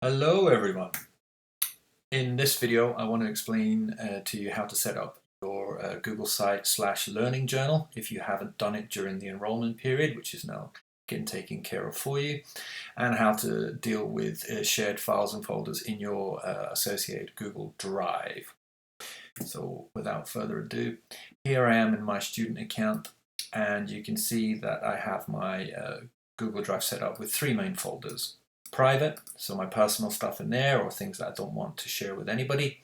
Hello everyone. In this video I want to explain to you how to set up your Google Site / Learning Journal if you haven't done it during the enrollment period, which is now getting taken care of for you, and how to deal with shared files and folders in your associated Google Drive. So without further ado, here I am in my student account, and you can see that I have my Google Drive set up with three main folders. Private, so my personal stuff in there or things that I don't want to share with anybody.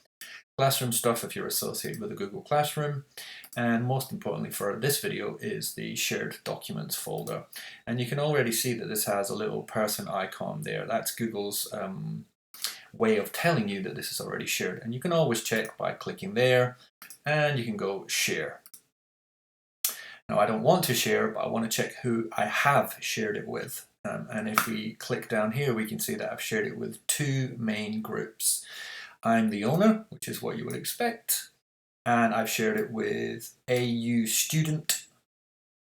Classroom stuff if you're associated with a Google Classroom. And most importantly for this video is the shared documents folder. And you can already see that this has a little person icon there. That's Google's way of telling you that this is already shared. And you can always check by clicking there and you can go share. Now I don't want to share, but I want to check who I have shared it with. And if we click down here, we can see that I've shared it with two main groups. I'm the owner, which is what you would expect, and I've shared it with AU student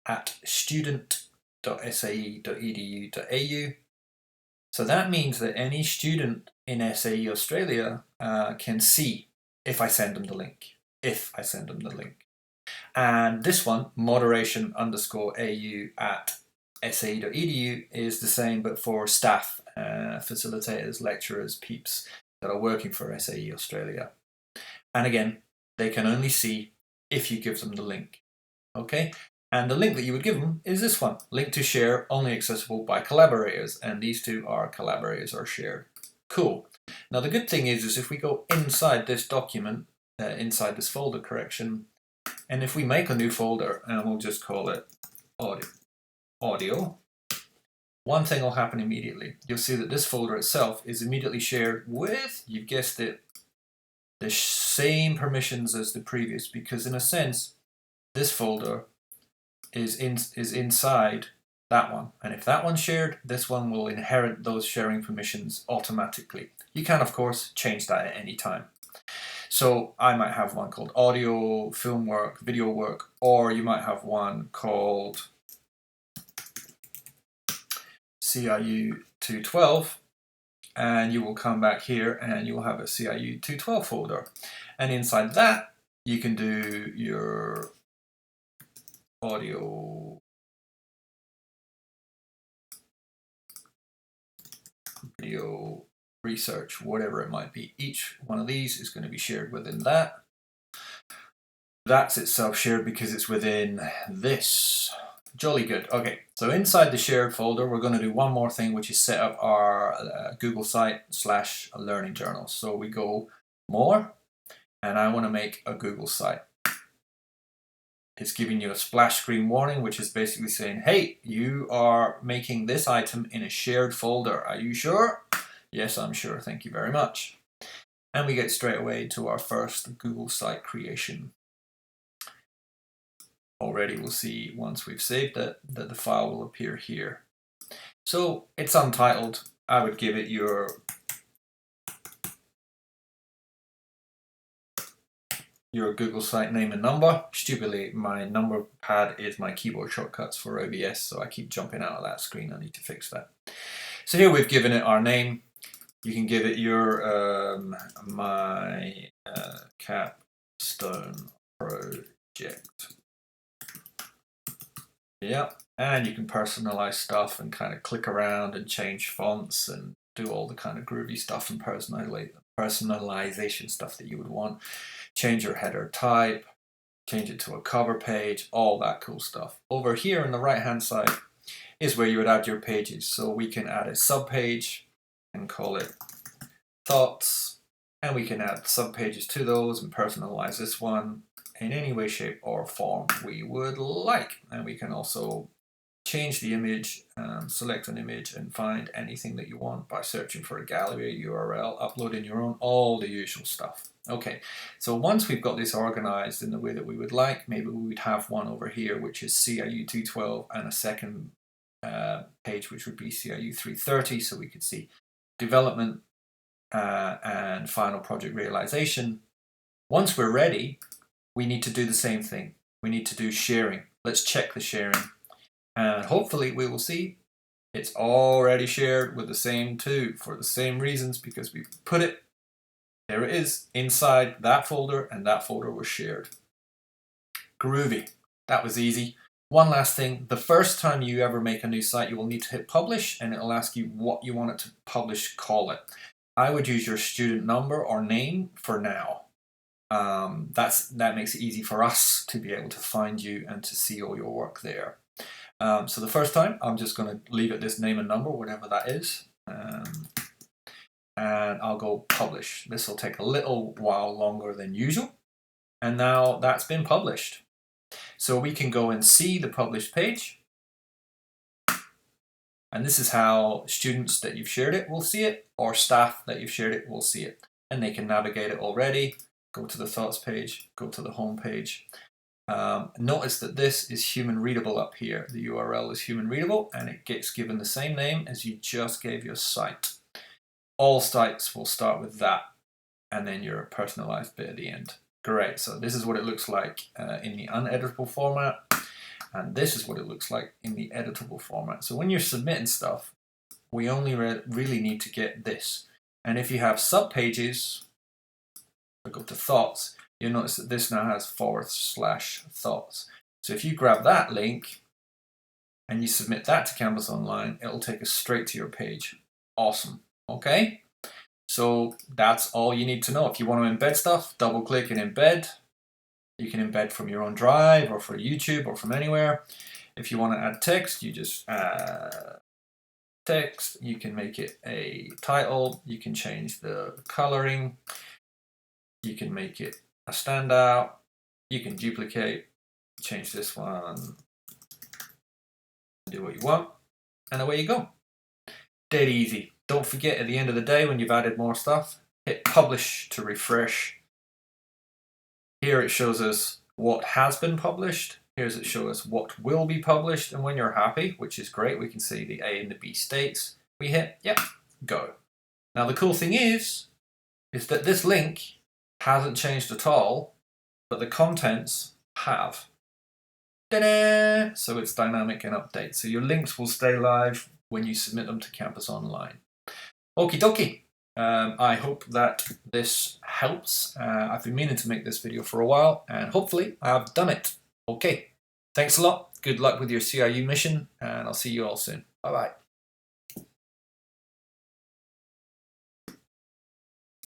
at student.sae.edu.au. So that means that any student in SAE Australia can see if I send them the link. And this one, moderation_AU at sae.edu, is the same but for staff, facilitators, lecturers, peeps that are working for SAE Australia. And again, they can only see if you give them the link. Okay, and the link that you would give them is this one, link to share, only accessible by collaborators, and these two are collaborators or shared. Cool. Now the good thing is if we go inside this document, inside this folder correction, and if we make a new folder, and we'll just call it audio, one thing will happen immediately. You'll see that this folder itself is immediately shared with, you've guessed it, the same permissions as the previous, because in a sense, this folder is inside that one. And if that one's shared, this one will inherit those sharing permissions automatically. You can, of course, change that at any time. So I might have one called audio, film work, video work, or you might have one called CIU 212, and you will come back here and you will have a CIU 212 folder, and inside that you can do your audio, video, research, whatever it might be. Each one of these is going to be shared within that. That's itself shared because it's within this. Jolly good. Okay, so inside the shared folder, we're going to do one more thing, which is set up our Google Site / Learning Journal. So we go more, and I want to make a Google site. It's giving you a splash screen warning, which is basically saying, hey, you are making this item in a shared folder. Are you sure? Yes, I'm sure. Thank you very much. And we get straight away to our first Google site creation. Already we'll see once we've saved it that the file will appear here. So it's untitled. I would give it your Google site name and number. Stupidly, my number pad is my keyboard shortcuts for OBS, so I keep jumping out of that screen. I need to fix that. So here we've given it our name. You can give it your my capstone project. Yeah, and you can personalize stuff and kind of click around and change fonts and do all the kind of groovy stuff and personalization stuff that you would want. Change your header type, change it to a cover page, all that cool stuff. Over here on the right hand side is where you would add your pages. So we can add a subpage and call it thoughts, and we can add subpages to those and personalize this one in any way, shape or form we would like. And we can also change the image, select an image and find anything that you want by searching for a gallery URL, uploading your own, all the usual stuff. Okay, so once we've got this organized in the way that we would like, maybe we would have one over here which is CIU 212 and a second page which would be CIU 330, so we could see development and final project realization. Once we're ready, we need to do the same thing. We need to do sharing. Let's check the sharing. And hopefully we will see It's already shared with the same two for the same reasons, because we put it, there it is, inside that folder, and that folder was shared. Groovy. That was easy. One last thing, the first time you ever make a new site, you will need to hit publish, and it'll ask you what you want it to publish, call it. I would use your student number or name for now. That makes it easy for us to be able to find you and to see all your work there. So the first time, I'm just going to leave it this name and number, whatever that is. And I'll go publish. This will take a little while longer than usual. And now that's been published. So we can go and see the published page. And this is how students that you've shared it will see it, or staff that you've shared it will see it. And they can navigate it already. Go to the thoughts page, go to the home page. Notice that this is human readable up here. The URL is human readable, and it gets given the same name as you just gave your site. All sites will start with that, and then your personalized bit at the end. Great, so this is what it looks like in the uneditable format, and this is what it looks like in the editable format. So when you're submitting stuff, we only really need to get this. And if you have subpages, go to thoughts, you'll notice that this now has /thoughts. So if you grab that link and you submit that to Canvas Online, it'll take us straight to your page. Awesome, okay? So that's all you need to know. If you want to embed stuff, double click and embed. You can embed from your own drive or from YouTube or from anywhere. If you want to add text, you just add text. You can make it a title. You can change the coloring. You can make it a standout. You can duplicate, change this one, do what you want, and away you go. Dead easy. Don't forget, at the end of the day, when you've added more stuff, hit publish to refresh. Here it shows us what has been published. Here's it shows us what will be published. And when you're happy, which is great, we can see the A and the B states. We hit, yep, go. Now the cool thing is that this link hasn't changed at all, but the contents have. Ta-da! So it's dynamic and update. So your links will stay live when you submit them to Canvas Online. Okie dokie. I hope that this helps. I've been meaning to make this video for a while, and hopefully I've done it. Okay, thanks a lot. Good luck with your CIU mission, and I'll see you all soon. Bye-bye.